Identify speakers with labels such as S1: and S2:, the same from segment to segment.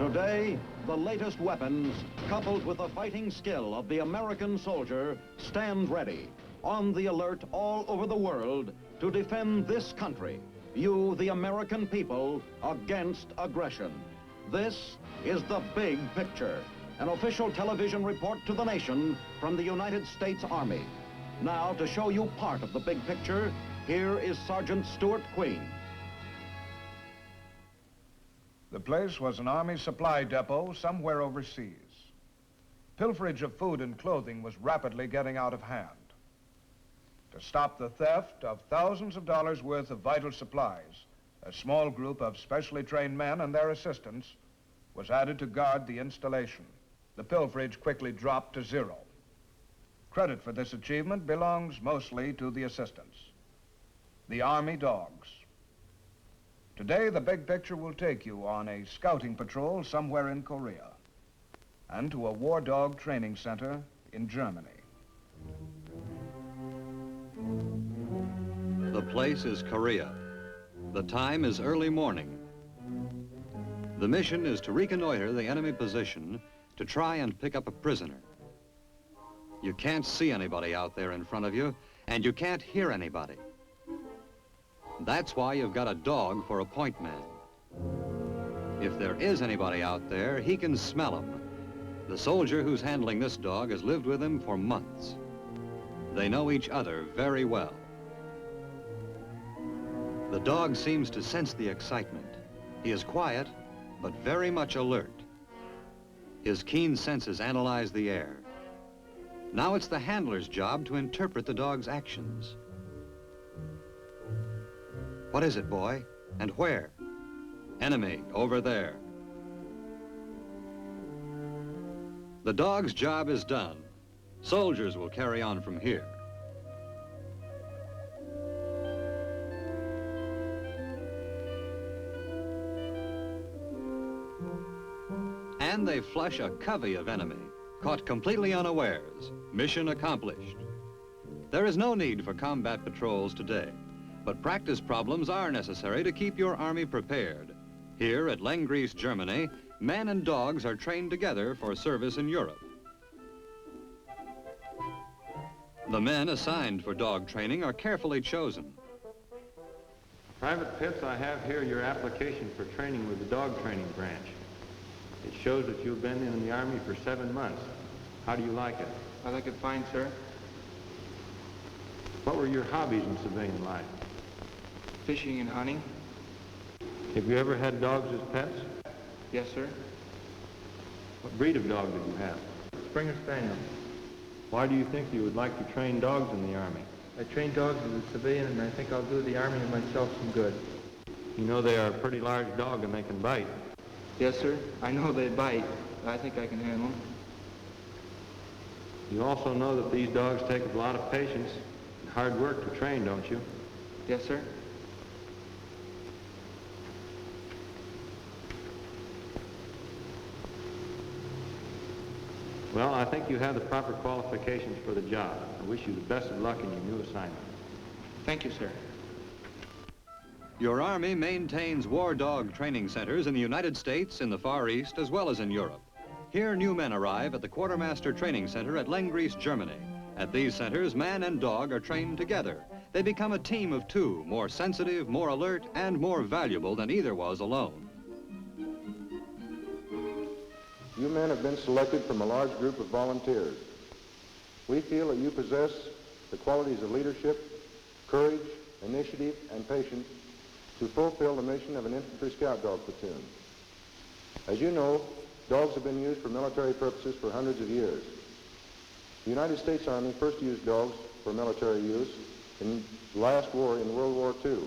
S1: Today, the latest weapons, coupled with the fighting skill of the American soldier, stand ready, on the alert all over the world to defend this country, you, the American people, against aggression. This is The Big Picture, an official television report to the nation from the United States Army. Now, to show you part of the big picture, here is Sergeant Stuart Queen.
S2: The place was an Army supply depot somewhere overseas. Pilferage of food and clothing was rapidly getting out of hand. To stop the theft of thousands of dollars worth of vital supplies, a small group of specially trained men and their assistants was added to guard the installation. The pilferage quickly dropped to zero. Credit for this achievement belongs mostly to the assistants, the Army dogs. Today, the big picture will take you on a scouting patrol somewhere in Korea and to a war dog training center in Germany.
S3: The place is Korea. The time is early morning. The mission is to reconnoiter the enemy position to try and pick up a prisoner. You can't see anybody out there in front of you, and you can't hear anybody. That's why you've got a dog for a point man. If there is anybody out there, he can smell him. The soldier who's handling this dog has lived with him for months. They know each other very well. The dog seems to sense the excitement. He is quiet, but very much alert. His keen senses analyze the air. Now it's the handler's job to interpret the dog's actions. What is it, boy? And where? Enemy, over there. The dog's job is done. Soldiers will carry on from here. And they flush a covey of enemy, caught completely unawares. Mission accomplished. There is no need for combat patrols today, but practice problems are necessary to keep your Army prepared. Here at Lenggries, Germany, men and dogs are trained together for service in Europe. The men assigned for dog training are carefully chosen.
S4: Private Pitts, I have here your application for training with the dog training branch. It shows that you've been in the Army for 7 months. How do you like it?
S5: I like it fine, sir.
S4: What were your hobbies in civilian life?
S5: Fishing and hunting.
S4: Have you ever had dogs as pets?
S5: Yes, sir.
S4: What breed of dog did you have?
S5: Springer Spaniel.
S4: Why do you think you would like to train dogs in the Army?
S5: I train dogs as a civilian, and I think I'll do the Army and myself some good.
S4: You know they are a pretty large dog and they can bite.
S5: Yes, sir. I know they bite. I think I can handle them.
S4: You also know that these dogs take a lot of patience and hard work to train, don't you?
S5: Yes, sir.
S4: Well, I think you have the proper qualifications for the job. I wish you the best of luck in your new assignment.
S5: Thank you, sir.
S3: Your Army maintains war dog training centers in the United States, in the Far East, as well as in Europe. Here, new men arrive at the Quartermaster Training Center at Lenggries, Germany. At these centers, man and dog are trained together. They become a team of two, more sensitive, more alert, and more valuable than either was alone.
S6: You men have been selected from a large group of volunteers. We feel that you possess the qualities of leadership, courage, initiative, and patience to fulfill the mission of an infantry scout dog platoon. As you know, dogs have been used for military purposes for hundreds of years. The United States Army first used dogs for military use in the last war in World War II.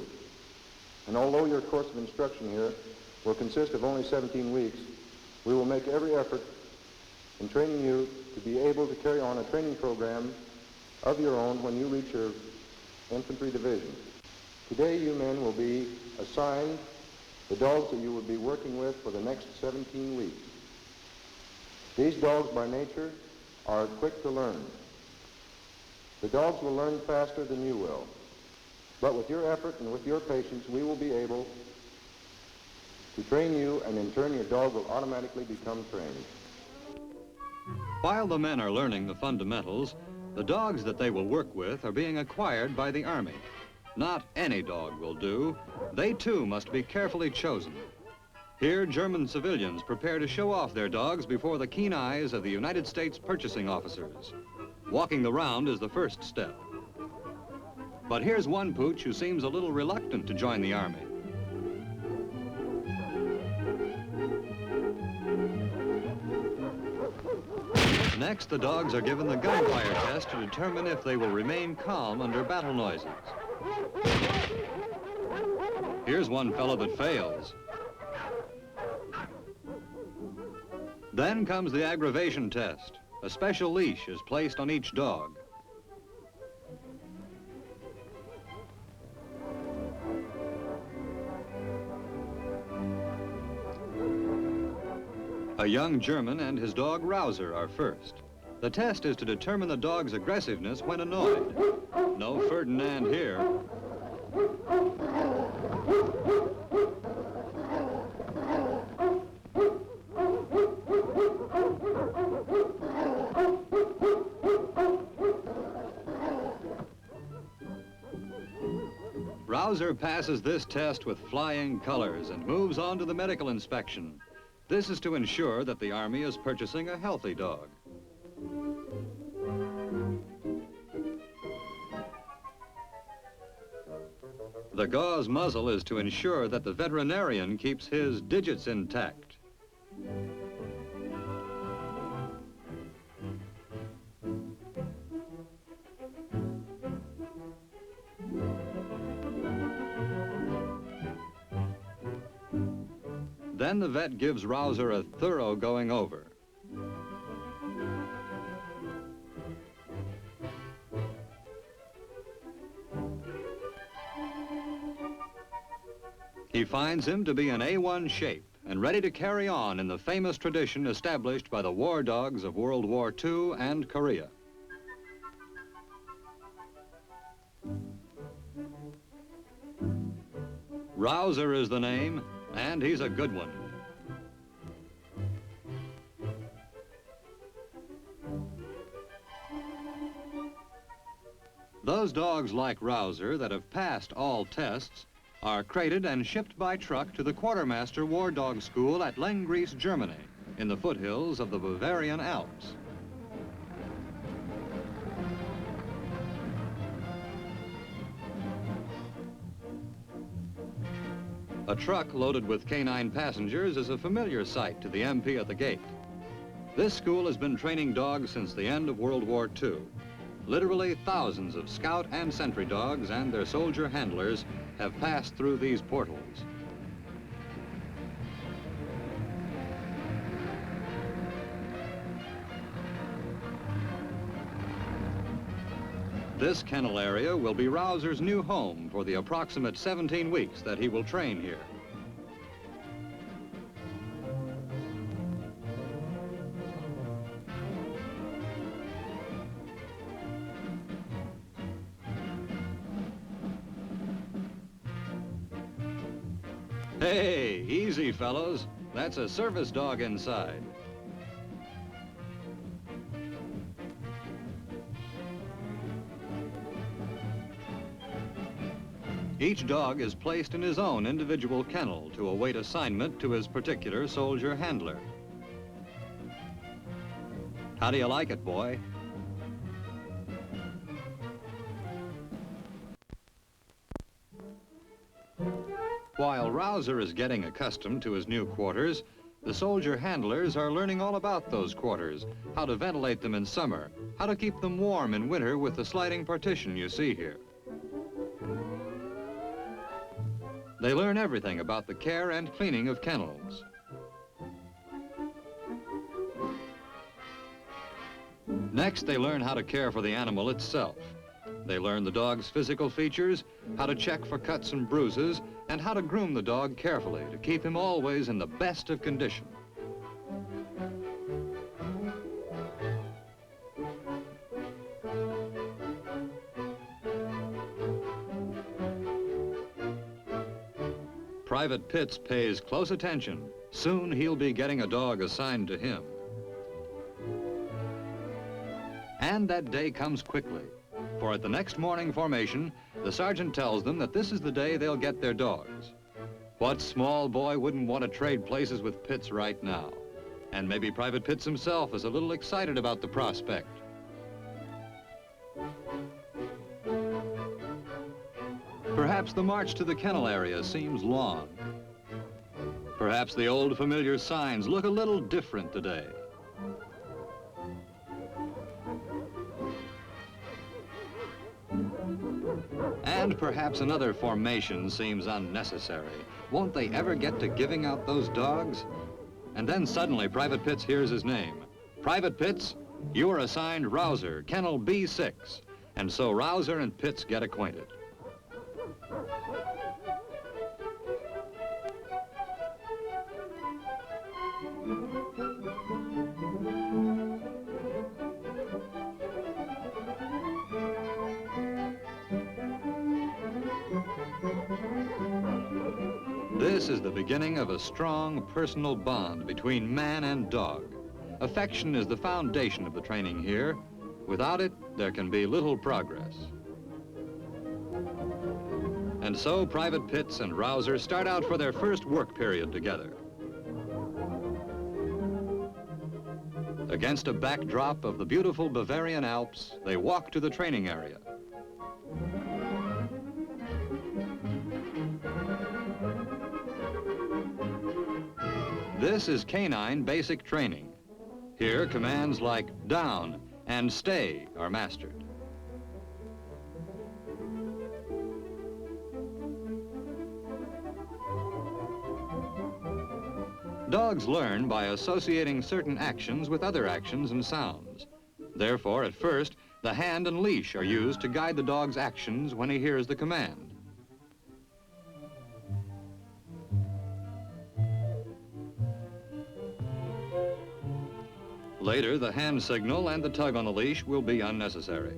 S6: And although your course of instruction here will consist of only 17 weeks, we will make every effort in training you to be able to carry on a training program of your own when you reach your infantry division. Today, you men will be assigned the dogs that you will be working with for the next 17 weeks. These dogs, by nature, are quick to learn. The dogs will learn faster than you will. But with your effort and with your patience, we will be able to train you, and in turn your dog will automatically become trained.
S3: While the men are learning the fundamentals, the dogs that they will work with are being acquired by the Army. Not any dog will do. They too must be carefully chosen. Here, German civilians prepare to show off their dogs before the keen eyes of the United States purchasing officers. Walking the round is the first step. But here's one pooch who seems a little reluctant to join the Army. Next, the dogs are given the gunfire test to determine if they will remain calm under battle noises. Here's one fellow that fails. Then comes the aggravation test. A special leash is placed on each dog. A young German and his dog Rouser are first. The test is to determine the dog's aggressiveness when annoyed. No Ferdinand here. Rouser passes this test with flying colors and moves on to the medical inspection. This is to ensure that the Army is purchasing a healthy dog. The gauze muzzle is to ensure that the veterinarian keeps his digits intact. Then the vet gives Rouser a thorough going over. He finds him to be in A1 shape and ready to carry on in the famous tradition established by the war dogs of World War II and Korea. Rouser is the name, and he's a good one. Those dogs like Rouser that have passed all tests are crated and shipped by truck to the Quartermaster War Dog School at Lenggries, Germany, in the foothills of the Bavarian Alps. A truck loaded with canine passengers is a familiar sight to the MP at the gate. This school has been training dogs since the end of World War II. Literally thousands of scout and sentry dogs and their soldier handlers have passed through these portals. This kennel area will be Rouser's new home for the approximate 17 weeks that he will train here. Hey, easy, fellows. That's a service dog inside. Each dog is placed in his own individual kennel to await assignment to his particular soldier handler. How do you like it, boy? While Rouser is getting accustomed to his new quarters, the soldier handlers are learning all about those quarters, how to ventilate them in summer, how to keep them warm in winter with the sliding partition you see here. They learn everything about the care and cleaning of kennels. Next, they learn how to care for the animal itself. They learn the dog's physical features, how to check for cuts and bruises, and how to groom the dog carefully to keep him always in the best of condition. Private Pitts pays close attention. Soon he'll be getting a dog assigned to him. And that day comes quickly, for at the next morning formation, the sergeant tells them that this is the day they'll get their dogs. What small boy wouldn't want to trade places with Pitts right now? And maybe Private Pitts himself is a little excited about the prospect. Perhaps the march to the kennel area seems long. Perhaps the old familiar signs look a little different today. And perhaps another formation seems unnecessary. Won't they ever get to giving out those dogs? And then suddenly Private Pitts hears his name. Private Pitts, you are assigned Rouser, Kennel B6. And so Rouser and Pitts get acquainted. This is the beginning of a strong personal bond between man and dog. Affection is the foundation of the training here. Without it, there can be little progress. And so Private Pitts and Rouser start out for their first work period together. Against a backdrop of the beautiful Bavarian Alps, they walk to the training area. This is canine basic training. Here, commands like down and stay are mastered. Dogs learn by associating certain actions with other actions and sounds. Therefore, at first, the hand and leash are used to guide the dog's actions when he hears the command. Later, the hand signal and the tug on the leash will be unnecessary.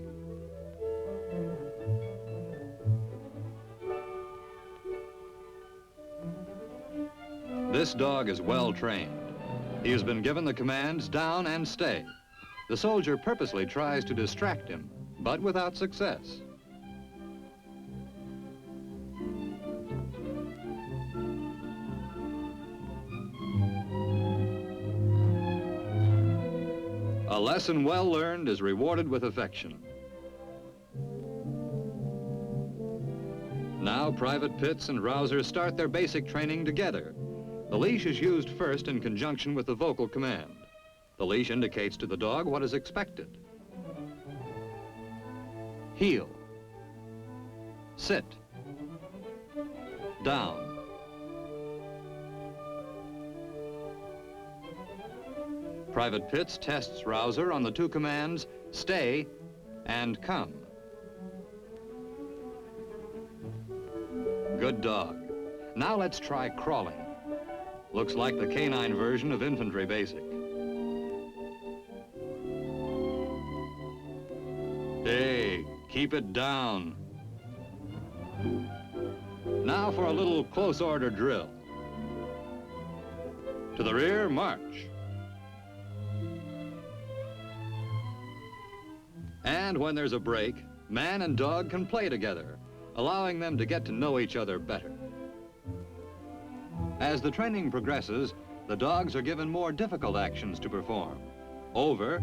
S3: This dog is well trained. He has been given the commands down and stay. The soldier purposely tries to distract him, but without success. A lesson well learned is rewarded with affection. Now Private Pitts and Rouser start their basic training together. The leash is used first in conjunction with the vocal command. The leash indicates to the dog what is expected. Heel. Sit. Down. Private Pitts tests Rouser on the two commands, stay and come. Good dog. Now let's try crawling. Looks like the canine version of infantry basic. Hey, keep it down. Now for a little close order drill. To the rear, march. And when there's a break, man and dog can play together, allowing them to get to know each other better. As the training progresses, the dogs are given more difficult actions to perform. Over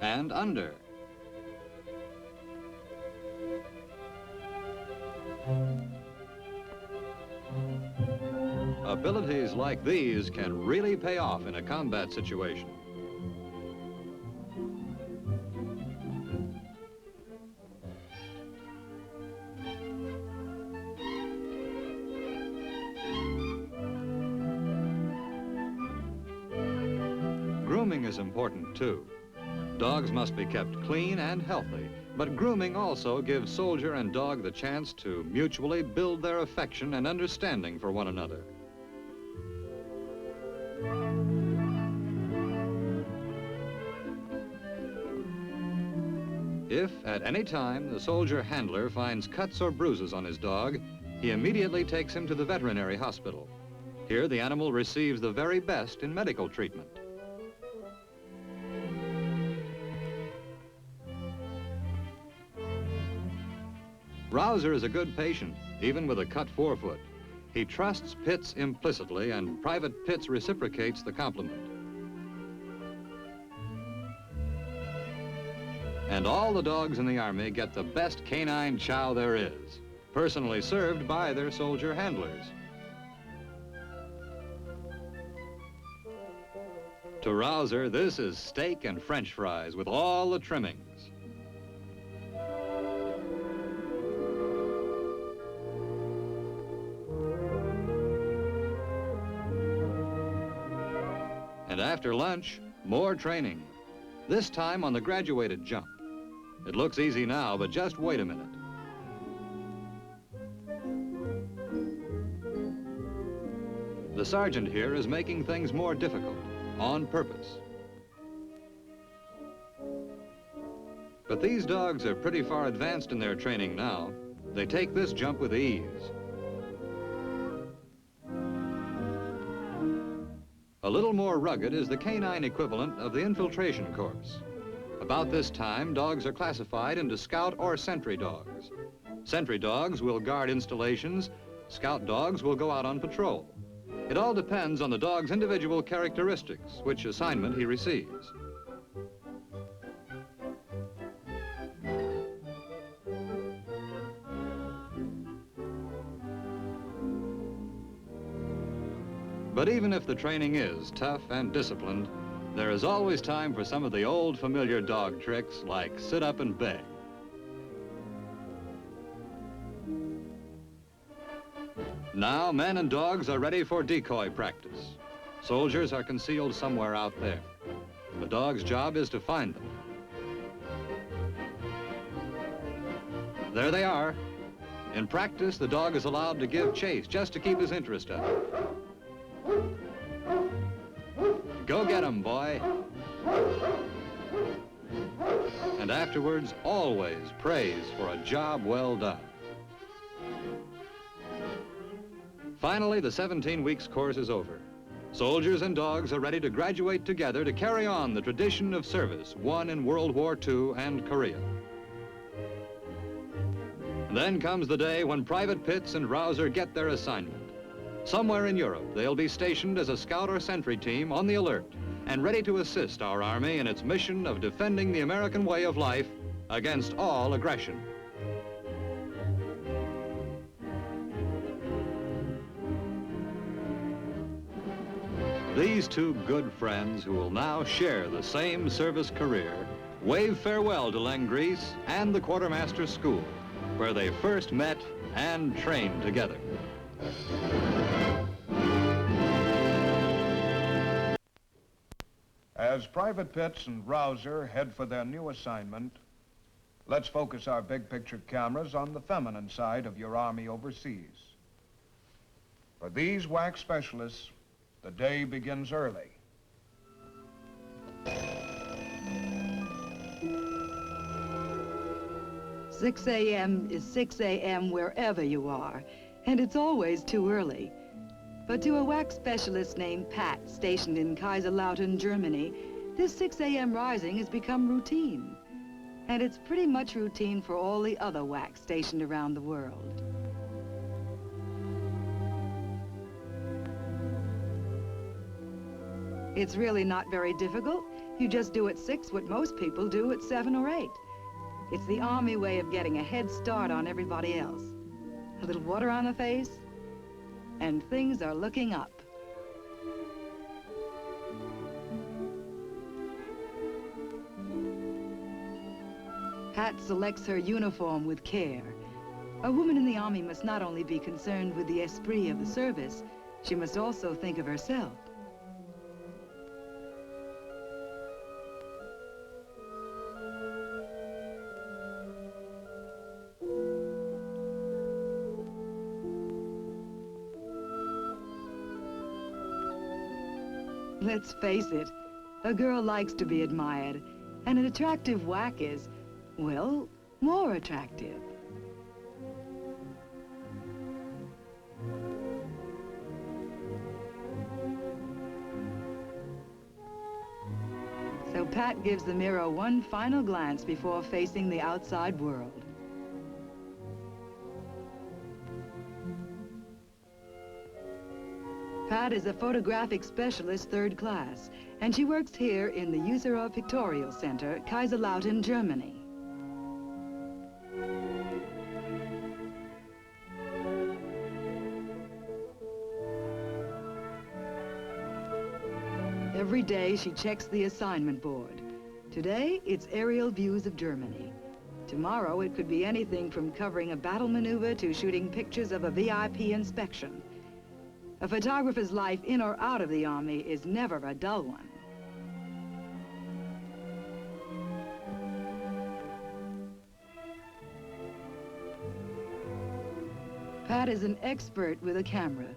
S3: and under. Abilities like these can really pay off in a combat situation. Grooming is important too. Dogs must be kept clean and healthy, but grooming also gives soldier and dog the chance to mutually build their affection and understanding for one another. If at any time the soldier handler finds cuts or bruises on his dog, he immediately takes him to the veterinary hospital. Here, the animal receives the very best in medical treatment. Rouser is a good patient, even with a cut forefoot. He trusts Pitts implicitly, and Private Pitts reciprocates the compliment. And all the dogs in the Army get the best canine chow there is, personally served by their soldier handlers. To Rouser, this is steak and French fries with all the trimmings. And after lunch, more training, this time on the graduated jump. It looks easy now, but just wait a minute. The sergeant here is making things more difficult, on purpose. But these dogs are pretty far advanced in their training now. They take this jump with ease. A little more rugged is the canine equivalent of the infiltration course. About this time, dogs are classified into scout or sentry dogs. Sentry dogs will guard installations. Scout dogs will go out on patrol. It all depends on the dog's individual characteristics, which assignment he receives. But even if the training is tough and disciplined, there is always time for some of the old familiar dog tricks like sit up and beg. Now men and dogs are ready for decoy practice. Soldiers are concealed somewhere out there. The dog's job is to find them. There they are. In practice, the dog is allowed to give chase just to keep his interest up. Go get 'em, boy. And afterwards, always praise for a job well done. Finally, the 17 weeks course is over. Soldiers and dogs are ready to graduate together to carry on the tradition of service won in World War II and Korea. Then comes the day when Private Pitts and Rouser get their assignment. Somewhere in Europe, they'll be stationed as a scout or sentry team on the alert and ready to assist our Army in its mission of defending the American way of life against all aggression. These two good friends who will now share the same service career wave farewell to Lenggries and the Quartermaster's School, where they first met and trained together.
S2: As Private Pitts and Rouser head for their new assignment, let's focus our big picture cameras on the feminine side of your Army overseas. For these wax specialists, the day begins early.
S7: "6 a.m. is 6 a.m. wherever you are, and it's always too early. But to a wax specialist named Pat, stationed in Kaiserslautern, Germany, this 6 a.m. rising has become routine. And it's pretty much routine for all the other wax stationed around the world. It's really not very difficult. You just do at 6 what most people do at 7 or 8. It's the Army way of getting a head start on everybody else. A little water on the face, and things are looking up. Pat selects her uniform with care. A woman in the Army must not only be concerned with the esprit of the service, she must also think of herself. Let's face it, a girl likes to be admired, and an attractive whack is, well, more attractive. Pat gives the mirror one final glance before facing the outside world. Pat is a photographic specialist 3rd class, and she works here in the User Pictorial Center, Kaiserslautern, Germany. Every day she checks the assignment board. Today, it's aerial views of Germany. Tomorrow, it could be anything from covering a battle maneuver to shooting pictures of a VIP inspection. A photographer's life in or out of the Army is never a dull one. Pat is an expert with a camera.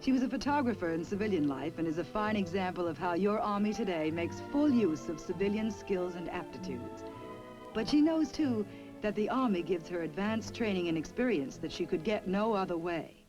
S7: She was a photographer in civilian life and is a fine example of how your Army today makes full use of civilian skills and aptitudes. But she knows, too, that the Army gives her advanced training and experience that she could get no other way.